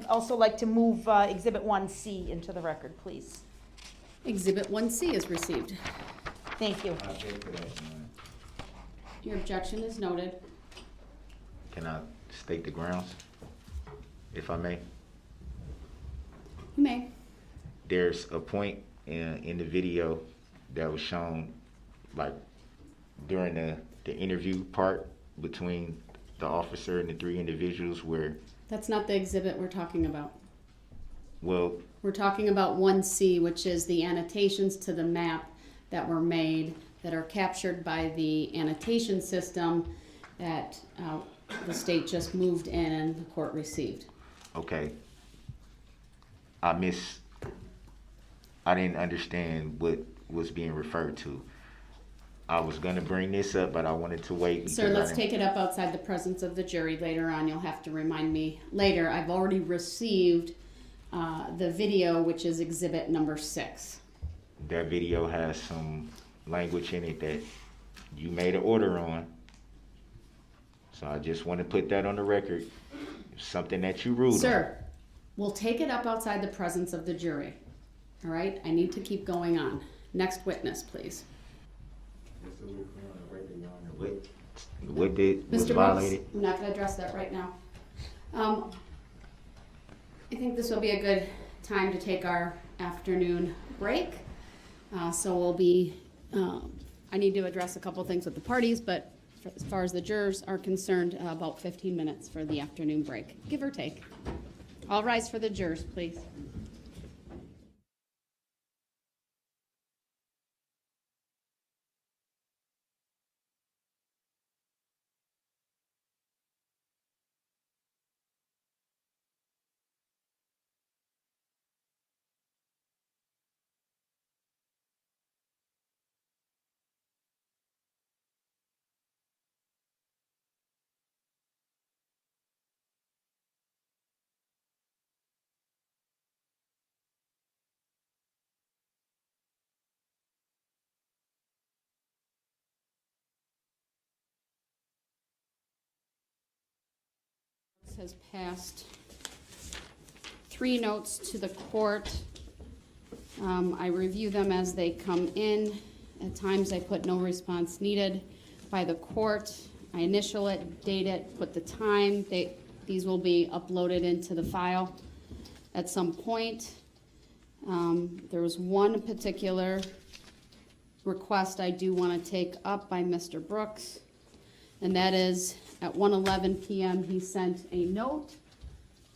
I'd also like to move Exhibit 1C into the record, please. Exhibit 1C is received. Thank you. I object to that, Your Your objection is noted. Can I state the grounds, if I may? You may. There's a point in the video that was shown, like, during the interview part between the officer and the three individuals where, That's not the exhibit we're talking about. well, We're talking about 1C, which is the annotations to the map that were made that are captured by the annotation system that the state just moved in and the court received. okay, I didn't understand what was being referred to. I was gonna bring this up, but I wanted to wait. Sir, let's take it up outside the presence of the jury later on. You'll have to remind me later. I've already received the video, which is exhibit number 6. That video has some language in it that you made an order on. So I just want to put that on the record. Something that you ruled on. Sir, we'll take it up outside the presence of the jury. All right? I need to keep going on. Next witness, please. What was Mr. Brooks, violated? I'm not going to address that right now. I think this will be a good time to take our afternoon break. So we'll be, I need to address a couple things with the parties, but as far as the jurors are concerned, about 15 minutes for the afternoon break, give or take. All rise for the jurors, please. Has passed 3 notes to the court. I review them as they come in. At times I put no response needed by the court. I initial it, date it, put the time. These will be uploaded into the file at some point. There was one particular request I do want to take up by Mr. Brooks, and that is at 1:11 p.m. he sent a note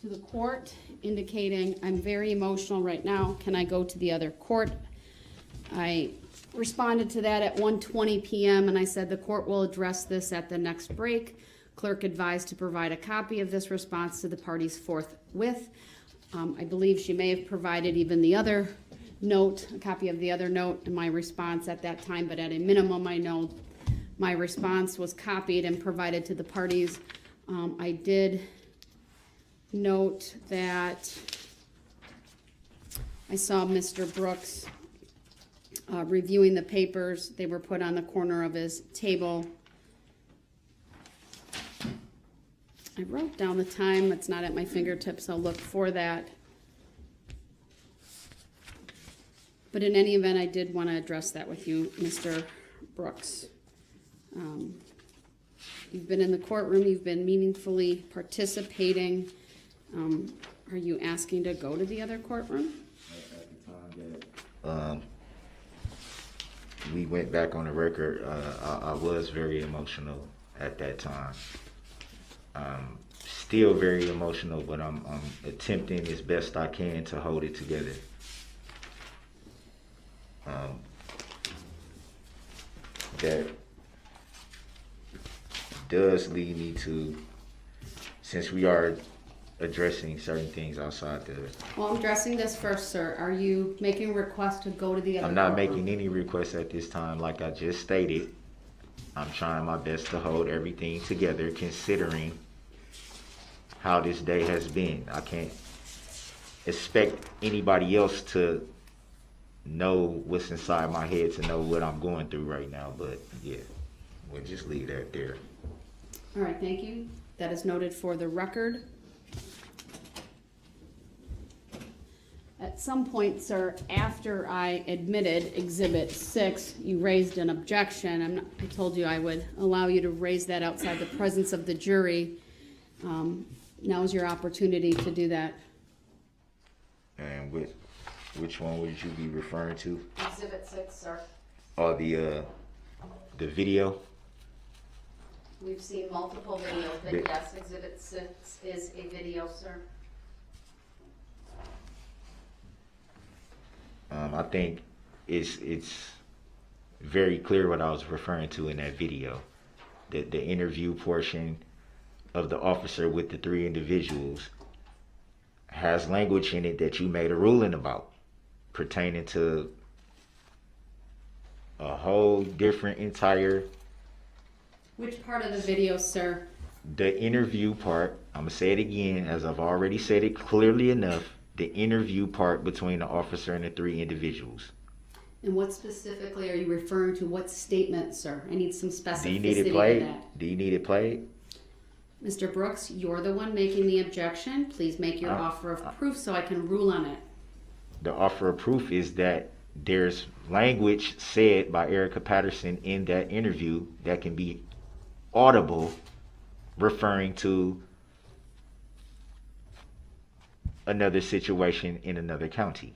to the court indicating, I'm very emotional right now, can I go to the other court? I responded to that at 1:20 p.m. and I said the court will address this at the next break. Clerk advised to provide a copy of this response to the parties forthwith. I believe she may have provided even the other note, a copy of the other note in my response at that time, but at a minimum I know my response was copied and provided to the parties. I did note that I saw Mr. Brooks reviewing the papers. They were put on the corner of his table. I wrote down the time. It's not at my fingertips. I'll look for that. But in any event, I did want to address that with you, Mr. Brooks. You've been in the courtroom, you've been meaningfully participating. Are you asking to go to the other courtroom? At the time that we went back on the record, I was very emotional at that time. Still very emotional, but I'm attempting as best I can to hold it together. That does lead me to, since we are addressing certain things outside the... Well, I'm addressing this first, sir. Are you making a request to go to the other I'm not courtroom? making any requests at this time. Like I just stated, I'm trying my best to hold everything together considering how this day has been. I can't expect anybody else to know what's inside my head to know what I'm going through right now, but yeah, we'll just leave that there. All right, thank you. That is noted for the record. At some point, sir, after I admitted Exhibit 6, you raised an objection. I told you I would allow you to raise that outside the presence of the jury. Now is your opportunity to do that. And which one would you be referring to? Exhibit 6, sir. Or the video? We've seen multiple videos, but yes, Exhibit 6 is a video, sir. I think it's very clear what I was referring to in that video. The interview portion of the officer with the 3 individuals has language in it that you made a ruling about, pertaining to a whole different entire... Which part of the video, sir? The interview part. I'm gonna say it again, as I've already said it clearly enough. The interview part between the officer and the 3 individuals. And what specifically are you referring to? What statement, sir? I need some specificity Do you need it to played? that. Do you need it played? Mr. Brooks, you're the one making the objection. Please make your offer of proof so I can rule on it. The offer of proof is that there's language said by Erica Patterson in that interview that can be audible, referring to another situation in another county.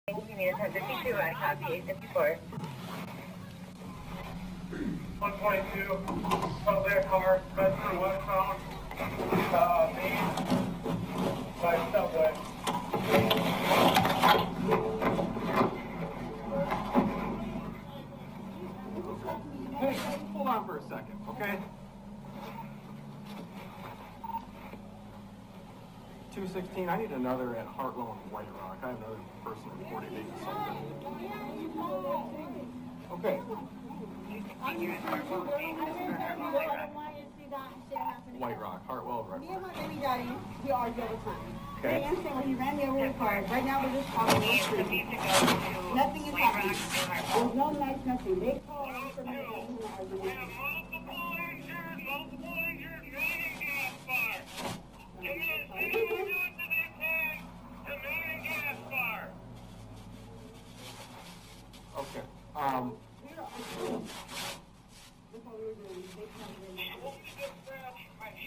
122, their car, Bedford westbound, Main, by subway. Hey, hold on for a second, okay? 216, I need another at Hartwell and White Rock. I have another person reported being assaulted. Okay. White Rock, Hartwell, Red Me and Rock. my baby daddy, we argue all the time. Okay. They answer when he ran me over with cars. Right now we're just talking on the street. Nothing is happening. There's no knife, nothing. They call us for me and we're arguing. Okay.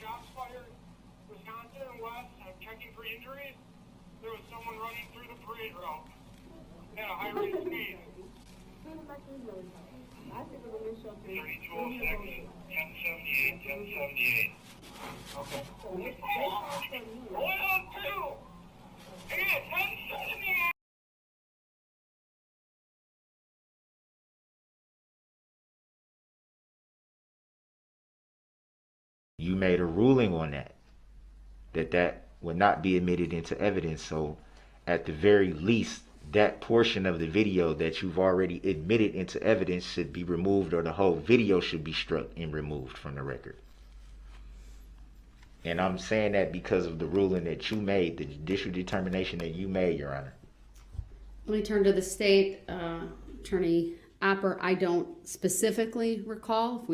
Shots fired, Wisconsin and West. I'm checking for injuries. There was someone running through the parade route at a high rate of speed. 3206, 1078, 1078. Okay. 102! Hey, 1078! You made a ruling on that would not be admitted into evidence. So at the very least, that portion of the video that you've already admitted into evidence should be removed, or the whole video should be struck and removed from the record. And I'm saying that because of the ruling that you made, the judicial determination that you made, Your Honor. Let me turn to the state. Attorney Opper, I don't specifically recall.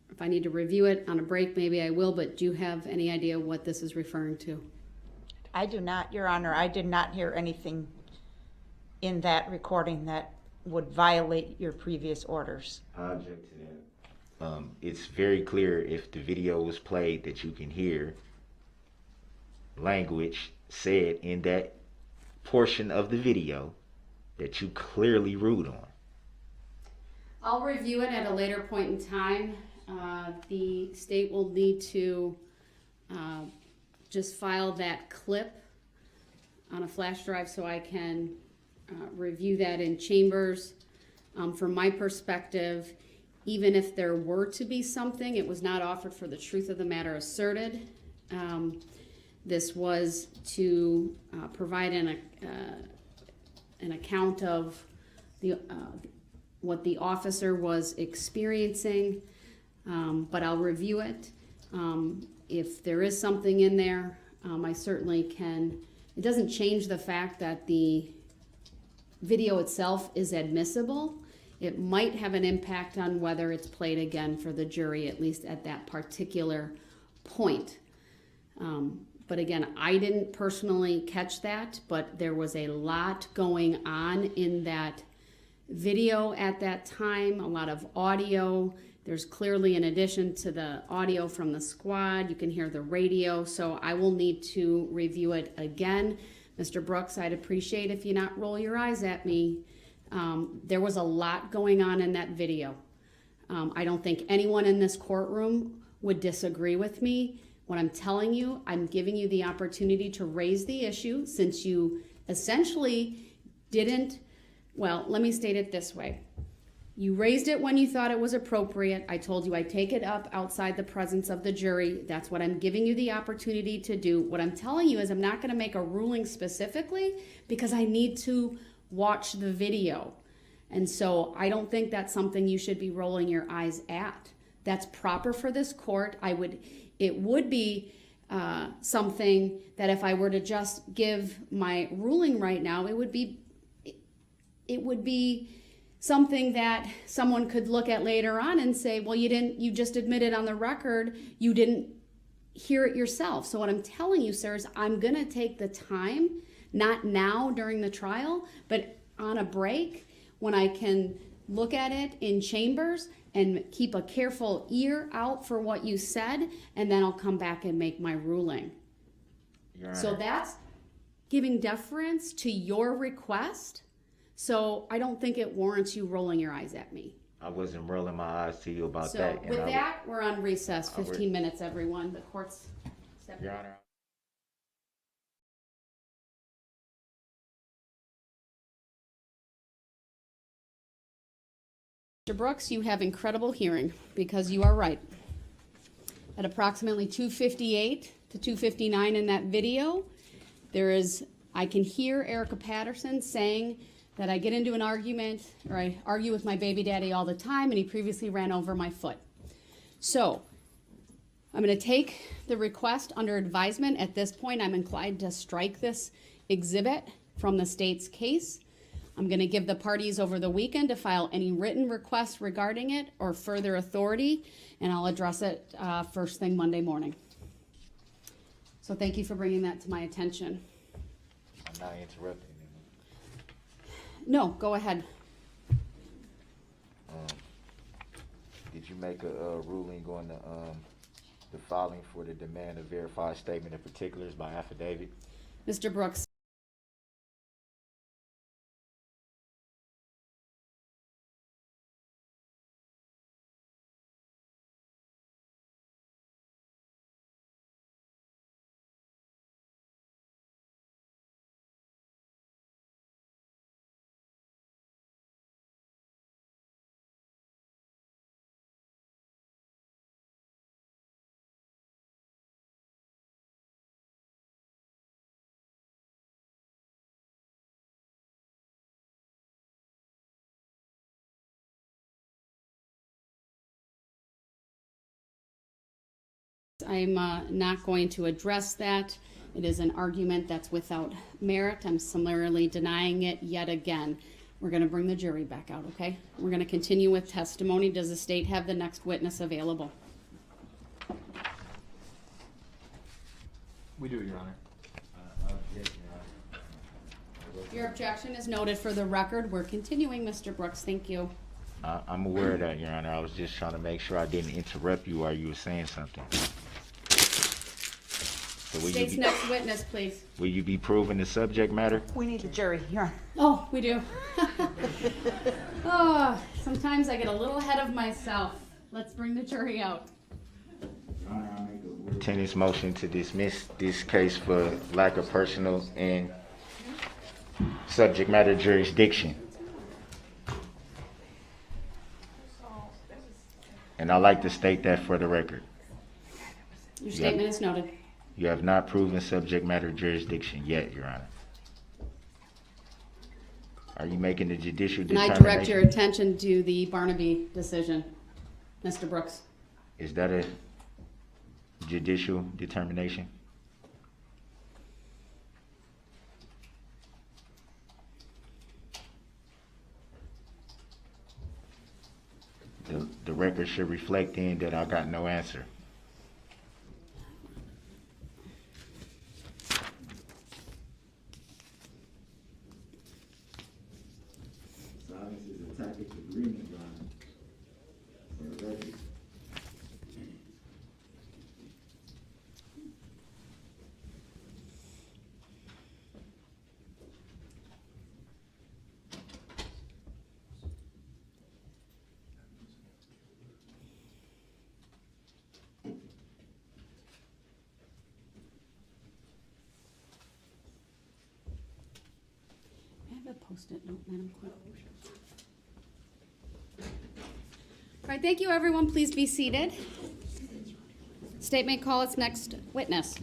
If I need to review it on a break, maybe I will, but do you have any idea what this is referring to? I do not, Your Honor. I did not hear anything in that recording that would violate your previous orders. I object to that. It's very clear if the video was played that you can hear language said in that portion of the video that you clearly ruled on. I'll review it at a later point in time. The state will need to just file that clip on a flash drive so I can review that in chambers. From my perspective, even if there were to be something, it was not offered for the truth of the matter asserted. This was to provide an account of what the officer was experiencing, but I'll review it. If there is something in there, I certainly can. It doesn't change the fact that the video itself is admissible. It might have an impact on whether it's played again for the jury, at least at that particular point. But again, I didn't personally catch that, but there was a lot going on in that video at that time, a lot of audio. There's clearly, in addition to the audio from the squad, you can hear the radio. So I will need to review it again. Mr. Brooks, I'd appreciate if you not roll your eyes at me. There was a lot going on in that video. I don't think anyone in this courtroom would disagree with me. What I'm telling you, I'm giving you the opportunity to raise the issue since you essentially didn't, well, let me state it this way. You raised it when you thought it was appropriate. I told you I'd take it up outside the presence of the jury. That's what I'm giving you the opportunity to do. What I'm telling you is I'm not going to make a ruling specifically because I need to watch the video. And so I don't think that's something you should be rolling your eyes at. That's proper for this court. It would be something that if I were to just give my ruling right now, it would be something that someone could look at later on and say, well, you just admitted on the record, you didn't hear it yourself. So what I'm telling you, sir, is I'm going to take the time, not now during the trial, but on a break when I can look at it in chambers and keep a careful ear out for what you said, and then I'll come back and make my ruling. Your Honor. So that's giving deference to your request. So I don't think it warrants you rolling your eyes at me. I wasn't rolling my eyes to you about So that. and with I- that, we're on recess, I would- 15 minutes, everyone. The court's stepping. Your Honor. Mr. Brooks, you have incredible hearing because you are right. At approximately 2:58 to 2:59 in that video, I can hear Erica Patterson saying that I get into an argument or I argue with my baby daddy all the time and he previously ran over my foot. So I'm going to take the request under advisement. At this point, I'm inclined to strike this exhibit from the state's case. I'm going to give the parties over the weekend to file any written requests regarding it or further authority, and I'll address it first thing Monday morning. So thank you for bringing that to my attention. I'm not interrupting you. No, go ahead. Did you make a ruling on the filing for the demand of verified statement of particulars by affidavit? Mr. Brooks. I'm not going to address that. It is an argument that's without merit. I'm summarily denying it yet again. We're going to bring the jury back out, okay? We're going to continue with testimony. Does the state have the next witness available? We do, Your Honor. Your objection is noted for the record. We're continuing, Mr. Brooks. Thank you. I'm aware of that, Your Honor. I was just trying to make sure I didn't interrupt you while you were saying something. So State's next witness, please. will you be proving the subject matter? We need a jury, Your Honor. Oh, we do. Oh, sometimes I get a little ahead of myself. Let's bring the jury out. Tenant's motion to dismiss this case for lack of personal and subject matter jurisdiction. And I'd like to state that for the record. Your statement is noted. You have not proven subject matter jurisdiction yet, Your Honor. Are you making the judicial And determination? I direct your attention to the Barnaby decision, Mr. Brooks. Is that a judicial determination? The record should reflect then that I got no answer. Post-it note, Madam Clerk. All right, thank you, everyone. Please be seated. State may call its next witness.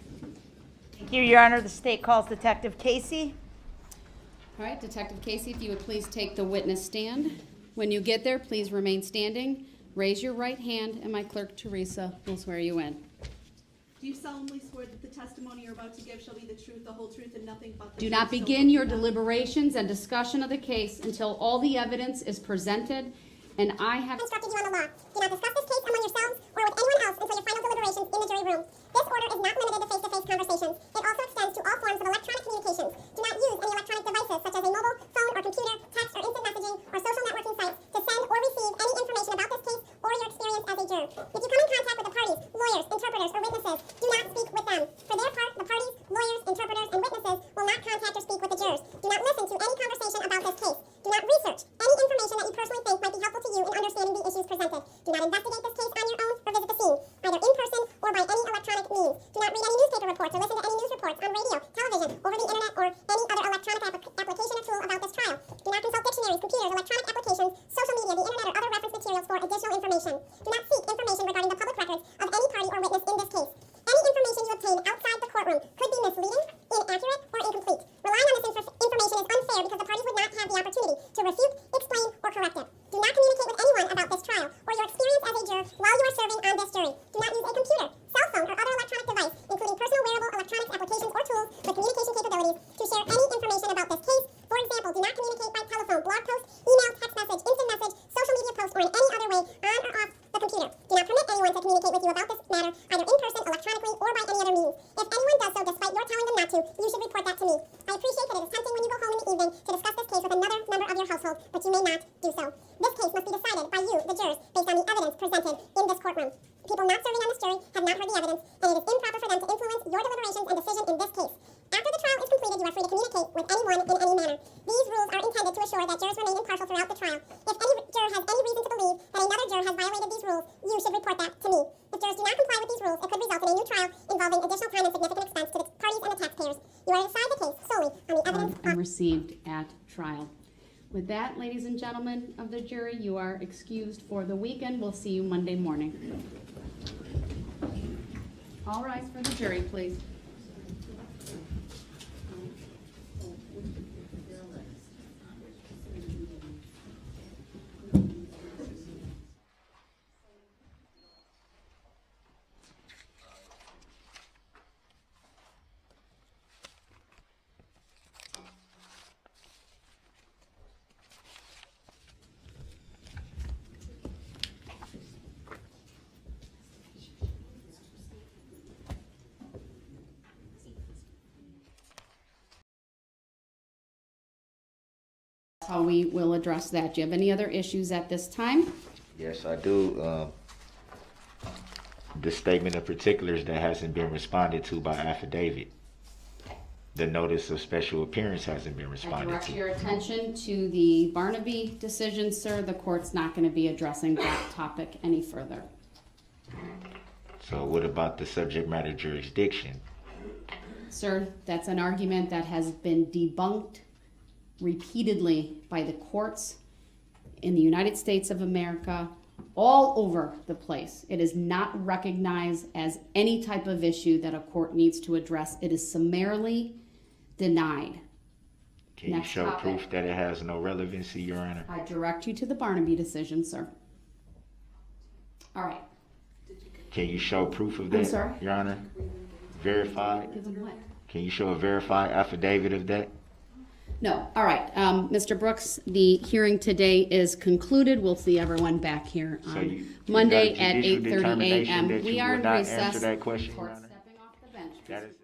Thank you, Your Honor. The state calls Detective Casey. All right, Detective Casey, if you would please take the witness stand. When you get there, please remain standing. Raise your right hand, and my clerk, Teresa, will swear you in. Do you solemnly swear that the testimony you're about to give shall be the truth, the whole truth, and nothing but the Do truth? not so begin help your you God? deliberations and discussion of the case until all the evidence is presented, and I have instructed you on the law. Do not discuss this case among yourselves or with anyone else until your final deliberations in the jury room. This order is not limited to face-to-face conversations. It also extends to all forms of electronic communications. Do not use any electronic devices such as a mobile phone or computer, text or instant messaging, or social networking sites to send or receive any information about this case or your experience as a juror. If you come in contact with the parties, lawyers, interpreters, or witnesses, do not speak with them. For their part, the parties, lawyers, interpreters, and witnesses will not contact or speak with the jurors. Do not listen to any conversation about this case. Do not research any information that you personally think might be helpful to you in understanding the issues presented. Do not investigate this case on your own or visit the scene, either in person or by any electronic means. Do not read any newspaper reports or listen to any news reports on radio, television, over the internet, or any other electronic application or tool about this trial. Do not consult dictionaries, computers, electronic applications, social media, the internet, or other reference materials for additional information. Do not seek information regarding the public records of any party or witness in this case. Any information you obtain outside the courtroom could be misleading, inaccurate, or incomplete. Relying on this information is unfair because the parties would not have the opportunity to refute, explain, or correct it. Do not communicate with anyone about this trial or your experience as a juror while you are serving on this jury. Do not use a computer, cell phone, or other electronic device, including personal wearable electronic applications or tools with communication capabilities, to share any information about this case. For example, do not communicate by telephone, blog post, email, text message, instant message, social media post, or in any other way on or off the computer. Do not permit anyone to communicate with you about this matter, either in person, electronically, or by any other means. If anyone does so despite your telling them not to, you should report that to me. I appreciate that it is tempting when you go home in the evening to discuss this case with another member of your household, but you may not do so. This case must be decided by you, the jurors, based on the evidence presented in this courtroom. People not serving on this jury have not heard the evidence, and it is improper for them to influence your deliberations and decision in this case. After the trial is completed, you are free to communicate with anyone in any manner. These rules are intended to assure that jurors remain impartial throughout the trial. If any juror has any reason to believe that another juror has violated these rules, you should report that to me. If jurors do not comply with these rules, it could result in a new trial involving additional time and significant expense to the parties and the taxpayers. You are to decide the case solely on the evidence and received at trial. With that, ladies and gentlemen of the jury, you are excused for the weekend. We'll see you Monday morning. All rise for the jury, please. How we will address that. Do you have any other issues at this time? Yes, I do. The statement of particulars that hasn't been responded to by affidavit. The notice of special appearance hasn't been I responded direct to. your attention to the Barnaby decision, sir. The court's not going to be addressing that topic any further. So what about the subject matter jurisdiction? Sir, that's an argument that has been debunked repeatedly by the courts in the United States of America, all over the place. It is not recognized as any type of issue that a court needs to address. It is summarily denied. Can Next you show topic. proof that it has no relevancy, Your Honor? I direct you to the Barnaby decision, sir. All right. Can you show proof of that, I'm sorry? Your Honor? Verified? Give them what? Can you show a verified affidavit of that? No. All right. Mr. Brooks, the hearing today is concluded. We'll see everyone back here So on you Monday got a at judicial 8:30 determination a.m. that We you are will in not recess. answer that question, Your Court Honor? stepping off the bench. That is